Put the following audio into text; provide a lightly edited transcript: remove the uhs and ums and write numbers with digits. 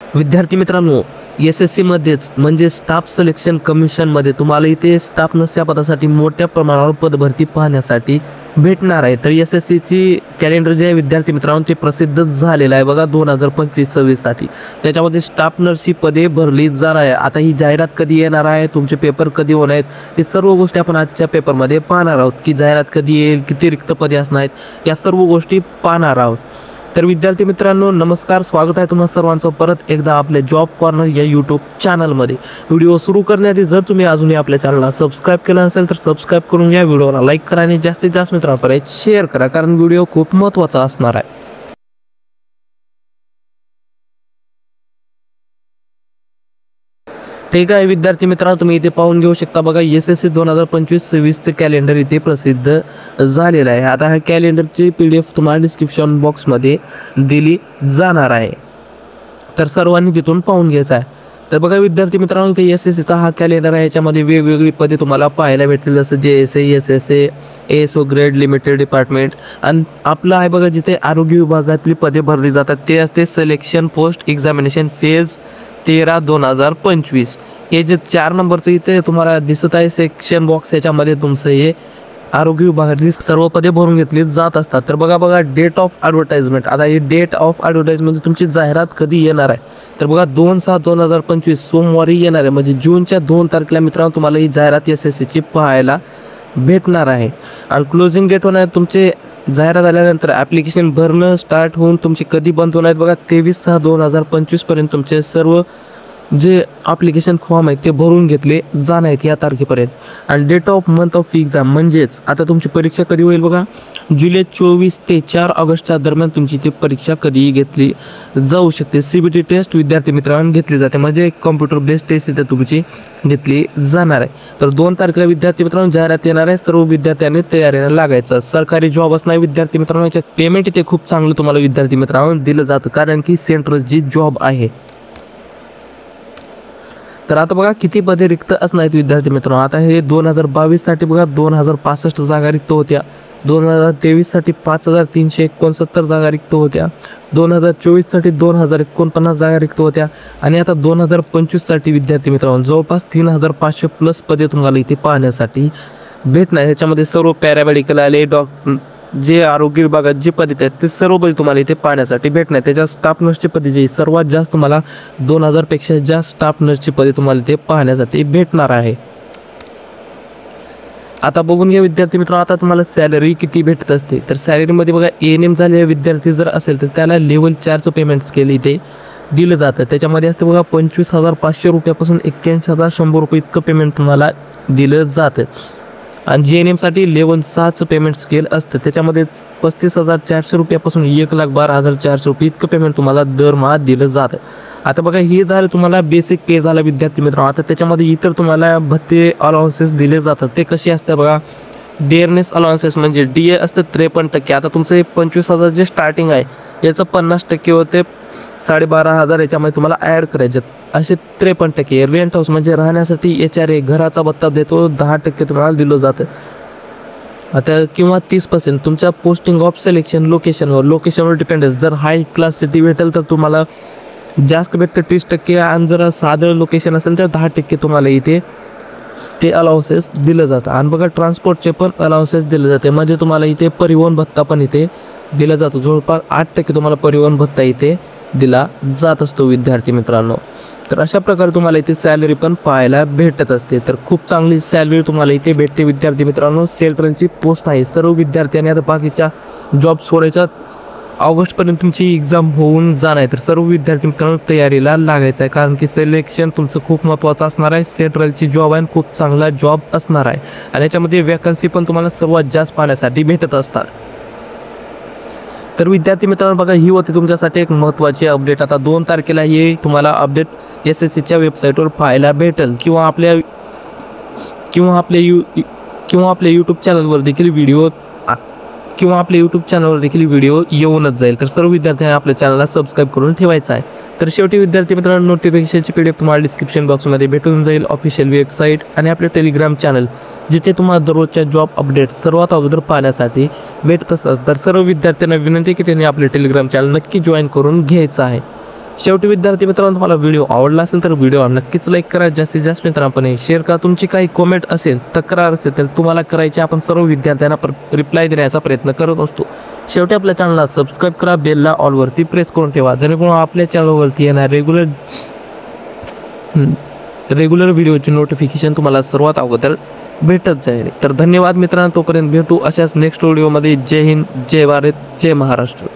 विद्यार्थी मित्रांनो, एस-एस-सी मध्येच म्हणजे स्टाफ सिलेक्शन कमिशनमध्ये तुम्हाला इथे स्टाफ नर्स या पदासाठी मोठ्या प्रमाणावर पदभरती पाहण्यासाठी भेटणार आहे. तर एस-एस-सीची कॅलेंडर जे आहे विद्यार्थी मित्रांनो ते प्रसिद्ध झालेलं आहे बघा 2025-26 साठी. त्याच्यामध्ये स्टाफ नर्स ही पदे भरली जाणार आहे. आता ही जाहिरात कधी येणार आहे, तुमचे पेपर कधी होणार आहेत, हे सर्व गोष्टी आपण आजच्या पेपरमध्ये पाहणार आहोत की जाहिरात कधी येईल, किती रिक्त पदे असणार आहेत, या सर्व गोष्टी पाहणार आहोत. तर विद्यार्थी मित्रांनो नमस्कार, स्वागत आहे तुम्हा सर्वांचं परत एकदा आपल्या जॉब कॉर्नर या यूट्यूब चॅनलमध्ये. व्हिडिओ सुरू करण्याआधी जर तुम्ही अजूनही आपल्या चॅनलला सबस्क्राईब केलं असेल तर सबस्क्राईब करून या व्हिडिओला लाईक करा आणि जास्तीत जास्त मित्रांपर्यंत शेअर करा, कारण व्हिडिओ खूप महत्त्वाचा असणार आहे. ठीक आहे विद्यार्थी मित्रांनो, तुम्ही इथे पाहून घेऊ शकता बघा एस-एस-सी 2025-26 कॅलेंडर इथे प्रसिद्ध झालेलं आहे. आता ह्या कॅलेंडरची PDF तुम्हाला डिस्क्रिप्शन बॉक्समध्ये दिली जाणार आहे, तर सर्वांनी तिथून पाहून घ्यायचं आहे. तर बघा विद्यार्थी मित्रांनो, इथे एस-एस-सीचा हा कॅलेंडर आहे. याच्यामध्ये वेगवेगळी पदे तुम्हाला पाहायला भेटतील, जसं JSA, SSA, ASO grade limited department. आणि आपलं आहे बघा जिथे आरोग्य विभागातली पदे भरली जातात ते असते सिलेक्शन पोस्ट एक्झामिनेशन फेज 13-2025. हे जे 4 नंबरचं इथे तुम्हाला दिसत आहे सेक्शन बॉक्स, याच्यामध्ये तुमचं हे आरोग्य विभागातली सर्व पदे भरून घेतली जात असतात. तर बघा डेट ऑफ ॲडव्हर्टाइजमेंट. आता ही डेट ऑफ ॲडव्हर्टाइजमेंट तुमची जाहिरात कधी येणार आहे, तर बघा 2/6/2025 सोमवारी येणार आहे, म्हणजे जूनच्या 2 तारखेला मित्रांनो तुम्हाला ही जाहिरात एस-एस-सीची पाहायला भेटणार आहे. आणि क्लोजिंग डेट होणार तुमचे जाहिरात आल्यानंतर ॲप्लिकेशन भरणं स्टार्ट होऊन तुमची कधी बंद होणार आहेत बघा 23/6/2025 पर्यंत तुमचे सर्व जे ॲप्लिकेशन फॉर्म आहेत ते भरून घेतले जाणार आहेत या तारखेपर्यंत. आणि date of month of exam म्हणजेच आता तुमची परीक्षा कधी होईल बघा जुलै 24 ते 4 ऑगस्टच्या दरम्यान तुमची ती परीक्षा कधीही घेतली जाऊ शकते. CBT टेस्ट विद्यार्थी मित्रांनो घेतली जाते, म्हणजे कॉम्प्युटर बेस्ड टेस्ट इथे तुमची घेतली जाणार आहे. तर 2 तारखेला विद्यार्थी मित्रांनो जाहिरात येणार आहे. सर्व विद्यार्थ्यांनी तयारीला लागायचं. सरकारी जॉब असणार विद्यार्थी मित्रांनो, याच्यात पेमेंट इथे खूप चांगलं तुम्हाला विद्यार्थी मित्रांनो दिलं जातं, कारण की सेंट्रलची जॉब आहे. तर आता बघा किती पदे रिक्त असणार आहेत विद्यार्थी मित्रांनो. आता हे 2022 साठी बघा 2065 जागा रिक्त होत्या, 2023 साठी 5369 जागा रिक्त होत्या, 2024 साठी 2049 जागा रिक्त होत्या, आणि आता 2025 साठी विद्यार्थी मित्रांनो जवळपास 3500 प्लस पदे तुम्हाला इथे पाहण्यासाठी भेटणार. ह्याच्यामध्ये सर्व पॅरामेडिकल आले, जे आरोग्य विभागात जे पदे आहेत ते सर्व पदे तुम्हाला इथे पाहण्यासाठी भेटणार. त्याच्या स्टाफ नर्सची पदे जी सर्वात जास्त तुम्हाला 2000 पेक्षा जास्त स्टाफ नर्सची पदे तुम्हाला इथे पाहण्यासाठी भेटणार आहे. आता बघून घ्या विद्यार्थी मित्रांनो, आता तुम्हाला सॅलरी किती भेटत असते. तर सॅलरीमध्ये बघा ANM झालेले विद्यार्थी जर असेल तर त्याला लेवल 4चं पेमेंट स्केल इथे दिलं जातं. त्याच्यामध्ये असते बघा 25,500 रुपयापासून 81,100 रुपये इतकं पेमेंट तुम्हाला दिलं जातं. आणि JNMसाठी लेवल 6चं पेमेंट स्केल असतं, त्याच्यामध्ये 35,400 रुपयापासून 1,12,400 रुपये इतकं पेमेंट तुम्हाला दरमहा दिलं जातं. आता बघा हे झालं तुम्हाला बेसिक पे झाला विद्यार्थी मित्रांनो. आता त्याच्यामध्ये इतर तुम्हाला भत्ते अलाउन्सेस दिले जातात. ते कसे असतात बघा, डेअरनेस अलाउन्सेस म्हणजे DA असतं 53%. आता तुमचं हे 25,000 जे स्टार्टिंग आहे याचं 50% होते 12,500 याच्यामध्ये तुम्हाला ॲड करायचे असे 53%. रेंट हाऊस म्हणजे राहण्यासाठी HRA घराचा भत्ता देतो 10% तुम्हाला दिलं जातं. आता किंवा 30% तुमच्या पोस्टिंग ऑफ सिलेक्शन लोकेशनवर डिपेंडन्स. जर हाय क्लास सिटी भेटेल तर तुम्हाला जास्त भेटतं 30%, आणि जर साधं लोकेशन असेल तर 10% तुम्हाला इथे ते अलाउन्सेस दिलं जातं. आणि बघा ट्रान्सपोर्टचे पण अलाउन्सेस दिले जाते, म्हणजे तुम्हाला इथे परिवहन भत्ता पण इथे दिला जातो. जवळपास 8% तुम्हाला परिवहन भत्ता इथे दिला जात असतो विद्यार्थी मित्रांनो. तर अशा प्रकारे तुम्हाला इथे सॅलरी पण पाहायला भेटत असते. तर खूप चांगली सॅलरी तुम्हाला इथे भेटते विद्यार्थी मित्रांनो. सेंट्रलची पोस्ट आहे. सर्व विद्यार्थ्यांनी आता बाकीच्या जॉब सोडायच्या ऑगस्टपर्यंत तुमची एक्झाम होऊन जाणार आहे. तर सर्व विद्यार्थी मित्रांनो तयारीला लागायचं आहे, कारण की सिलेक्शन तुमचं खूप महत्त्वाचं असणार आहे. सेंट्रलची जॉब आहे, खूप चांगला जॉब असणार आहे, आणि याच्यामध्ये वॅकन्सी पण तुम्हाला सर्वात जास्त पाहण्यासाठी भेटत असतात. तर विद्यार्थी मित्रांनो बघा ही होती तुमच्यासाठी एक महत्त्वाची अपडेट. आता 2 तारखेला हे तुम्हाला अपडेट एस-एस-सीच्या वेबसाईटवर पाहायला भेटेल, किंवा आपल्या यूट्यूब चॅनलवर देखील व्हिडिओ येऊनच जाईल. तर सर्व विद्यार्थ्यांनी आपल्या चॅनलला सबस्क्राईब करून ठेवायचं आहे. तर शेवटी विद्यार्थी मित्रांनो नोटिफिकेशनची PDF तुम्हाला डिस्क्रिप्शन बॉक्समध्ये भेटून जाईल, ऑफिशियल वेबसाईट आणि आपले टेलिग्राम चॅनल, जिथे तुम्हाला दररोजच्या जॉब अपडेट सर्वात अगोदर पाहण्यासाठी भेटत असतात. तर सर्व विद्यार्थ्यांना विनंती की त्यांनी आपले टेलिग्राम चॅनल नक्की जॉईन करून घ्यायचं आहे. शेवटी विद्यार्थी मित्रांनो, तुम्हाला व्हिडिओ आवडला असेल तर व्हिडिओ नक्कीच लाईक करा, जास्तीत जास्त मित्रांपर्यंत शेअर करा. तुमची काही कमेंट असेल, तक्रार असेल तर तुम्हाला करायची, आपण सर्व विद्यार्थ्यांना रिप्लाय देण्याचा प्रयत्न करत असतो. शेवटी आपल्या चॅनलला सबस्क्राईब करा, बेलला ऑलवरती प्रेस करून ठेवा, जेणेकरून आपल्या चॅनलवरती येणार रेग्युलर व्हिडिओची नोटिफिकेशन तुम्हाला सर्वात अगोदर भेटत जाईल. तर धन्यवाद मित्रांनो, तोपर्यंत भेटू अशाच नेक्स्ट व्हिडिओमध्ये. जय हिंद, जय भारत, जय महाराष्ट्र.